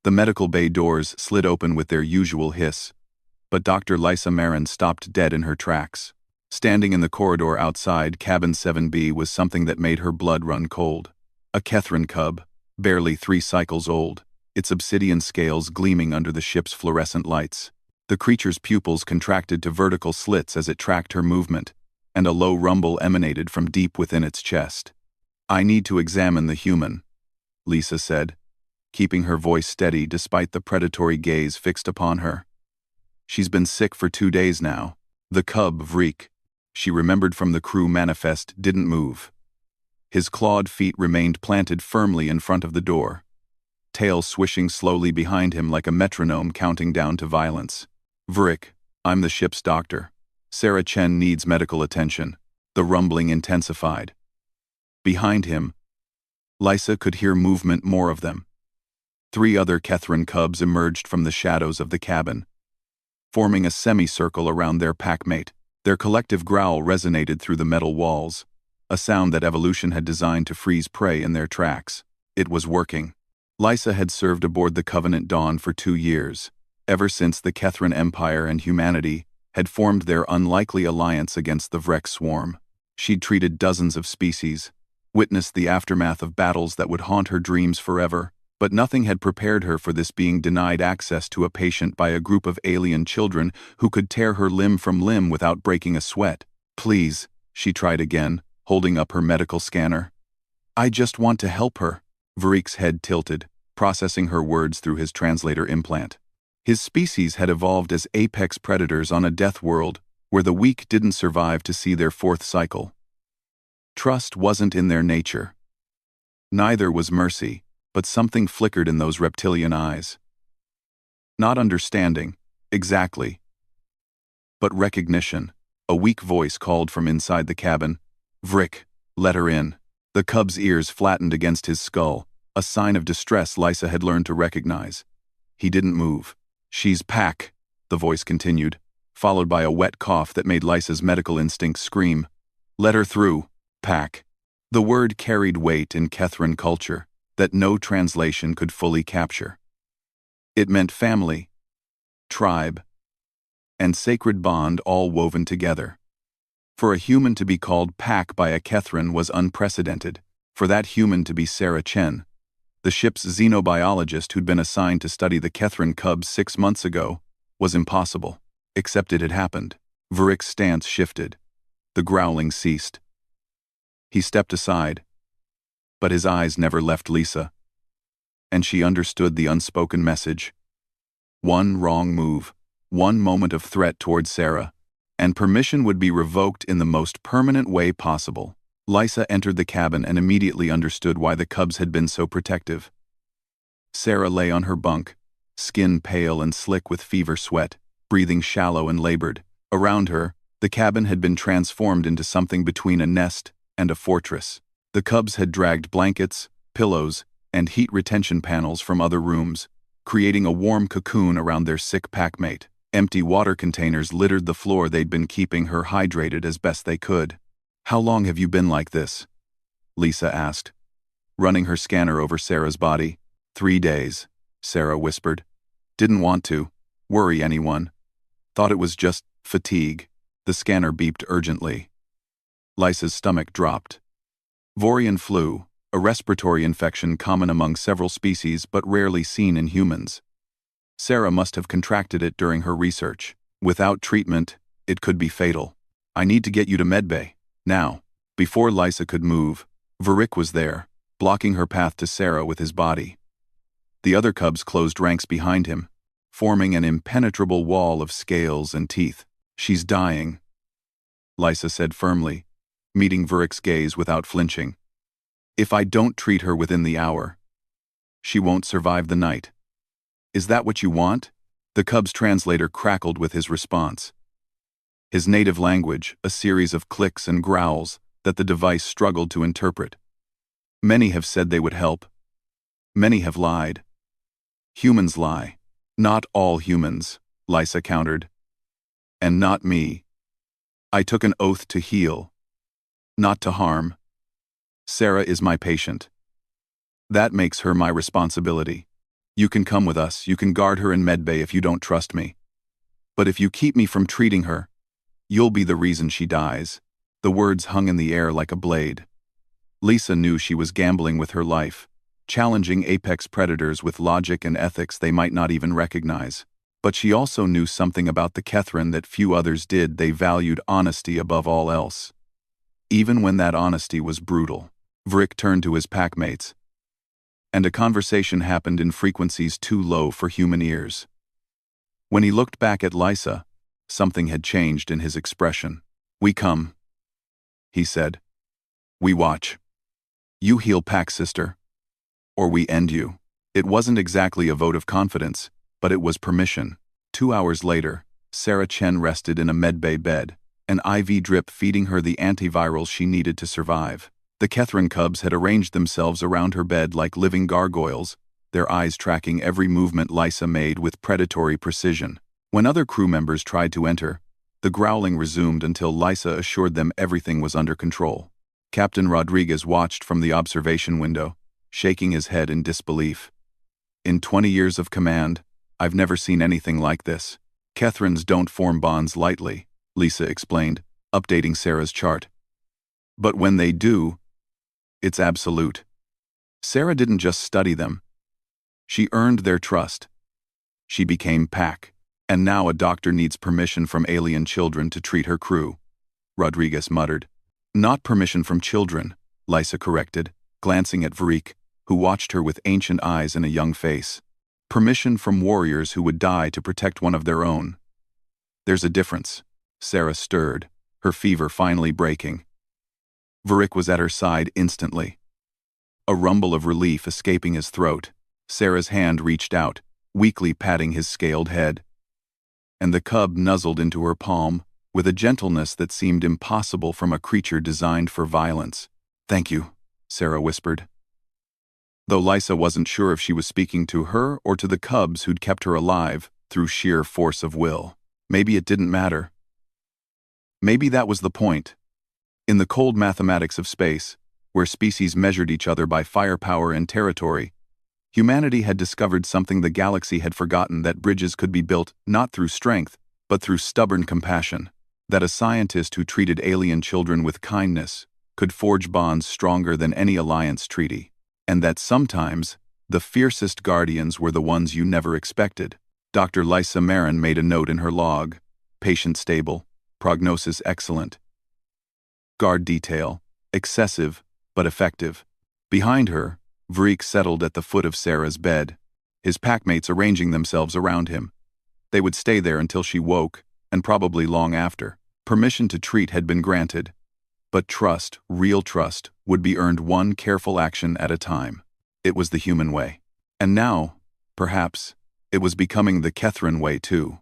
The medical bay doors slid open with their usual hiss, but Dr. Lysa Marin stopped dead in her tracks. Standing in the corridor outside Cabin 7B was something that made her blood run cold. A Kethrin cub, barely 3 cycles old, its obsidian scales gleaming under the ship's fluorescent lights. The creature's pupils contracted to vertical slits as it tracked her movement, and a low rumble emanated from deep within its chest. "I need to examine the human," Lisa said, keeping her voice steady despite the predatory gaze fixed upon her. "She's been sick for 2 days now." The cub, Vrik, she remembered from the crew manifest, didn't move. His clawed feet remained planted firmly in front of the door, tail swishing slowly behind him like a metronome counting down to violence. "Vrik, I'm the ship's doctor. Sarah Chen needs medical attention." The rumbling intensified. Behind him, Lysa could hear movement, more of them. 3 other Kethrin cubs emerged from the shadows of the cabin, forming a semicircle around their packmate. Their collective growl resonated through the metal walls, a sound that evolution had designed to freeze prey in their tracks. It was working. Lysa had served aboard the Covenant Dawn for 2 years, ever since the Kethrin Empire and humanity had formed their unlikely alliance against the Vrek swarm. She'd treated dozens of species, witnessed the aftermath of battles that would haunt her dreams forever, but nothing had prepared her for this: being denied access to a patient by a group of alien children who could tear her limb from limb without breaking a sweat. "Please," she tried again, holding up her medical scanner. "I just want to help her." Vrik's head tilted, processing her words through his translator implant. His species had evolved as apex predators on a death world where the weak didn't survive to see their 4th cycle. Trust wasn't in their nature. Neither was mercy, but something flickered in those reptilian eyes. Not understanding, exactly, but recognition. A weak voice called from inside the cabin. "Vrik, let her in." The cub's ears flattened against his skull, a sign of distress Lysa had learned to recognize. He didn't move. "She's Pack," the voice continued, followed by a wet cough that made Lysa's medical instincts scream. "Let her through, Pack." The word carried weight in Kethrin culture that no translation could fully capture. It meant family, tribe, and sacred bond all woven together. For a human to be called Pack by a Kethrin was unprecedented. For that human to be Sarah Chen, the ship's xenobiologist who'd been assigned to study the Kethrin cubs 6 months ago, was impossible. Except it had happened. Vrik's stance shifted. The growling ceased. He stepped aside, but his eyes never left Lisa, and she understood the unspoken message. One wrong move, one moment of threat toward Sarah, and permission would be revoked in the most permanent way possible. Lysa entered the cabin and immediately understood why the cubs had been so protective. Sarah lay on her bunk, skin pale and slick with fever sweat, breathing shallow and labored. Around her, the cabin had been transformed into something between a nest and a fortress. The cubs had dragged blankets, pillows, and heat retention panels from other rooms, creating a warm cocoon around their sick packmate. Empty water containers littered the floor. They'd been keeping her hydrated as best they could. "How long have you been like this?" Lisa asked, running her scanner over Sarah's body. 3 days, Sarah whispered. "Didn't want to worry anyone. Thought it was just fatigue." The scanner beeped urgently. Lysa's stomach dropped. Vorian flu, a respiratory infection common among several species but rarely seen in humans. Sarah must have contracted it during her research. Without treatment, it could be fatal. "I need to get you to medbay, now." Before Lysa could move, Vrik was there, blocking her path to Sarah with his body. The other cubs closed ranks behind him, forming an impenetrable wall of scales and teeth. "She's dying," Lysa said firmly, meeting Vrik's gaze without flinching. "If I don't treat her within the hour, she won't survive the night." "Is that what you want?" The cub's translator crackled with his response. His native language, a series of clicks and growls that the device struggled to interpret. "Many have said they would help. Many have lied. Humans lie." "Not all humans," Lysa countered. "And not me. I took an oath to heal, not to harm. Sarah is my patient. That makes her my responsibility." You can come with us, you can guard her in medbay if you don't trust me. But if you keep me from treating her, you'll be the reason she dies." The words hung in the air like a blade. Lisa knew she was gambling with her life, challenging apex predators with logic and ethics they might not even recognize. But she also knew something about the Kethrin that few others did. They valued honesty above all else. Even when that honesty was brutal. Vrick turned to his packmates, and a conversation happened in frequencies too low for human ears. When he looked back at Lisa, something had changed in his expression. "We come," he said. "We watch. You heal Pack, sister, or we end you." It wasn't exactly a vote of confidence, but it was permission. 2 hours later, Sarah Chen rested in a medbay bed, an IV drip feeding her the antivirals she needed to survive. The Kethrin cubs had arranged themselves around her bed like living gargoyles, their eyes tracking every movement Lisa made with predatory precision. When other crew members tried to enter, the growling resumed until Lisa assured them everything was under control. Captain Rodriguez watched from the observation window, shaking his head in disbelief. "In 20 years of command, I've never seen anything like this. Kethrins don't form bonds lightly," Lisa explained, updating Sarah's chart. "But when they do, it's absolute." Sarah didn't just study them. She earned their trust. She became Pack. "And now a doctor needs permission from alien children to treat her crew," Rodriguez muttered. "Not permission from children," Lisa corrected, glancing at Vrick, who watched her with ancient eyes and a young face. "Permission from warriors who would die to protect one of their own." "There's a difference." Sarah stirred, her fever finally breaking. Vrick was at her side instantly. A rumble of relief escaping his throat, Sarah's hand reached out, weakly patting his scaled head. And the cub nuzzled into her palm, with a gentleness that seemed impossible from a creature designed for violence. "Thank you," Sarah whispered. Though Lisa wasn't sure if she was speaking to her or to the cubs who'd kept her alive through sheer force of will. Maybe it didn't matter. Maybe that was the point. In the cold mathematics of space, where species measured each other by firepower and territory, humanity had discovered something the galaxy had forgotten: that bridges could be built not through strength, but through stubborn compassion. That a scientist who treated alien children with kindness could forge bonds stronger than any alliance treaty. And that sometimes, the fiercest guardians were the ones you never expected. Dr. Lisa Marin made a note in her log: "Patient stable, prognosis excellent. Guard detail, excessive, but effective." Behind her, Vrick settled at the foot of Sarah's bed, his packmates arranging themselves around him. They would stay there until she woke, and probably long after. Permission to treat had been granted. But trust, real trust, would be earned one careful action at a time. It was the human way. And now, perhaps, it was becoming the Kethrin way too.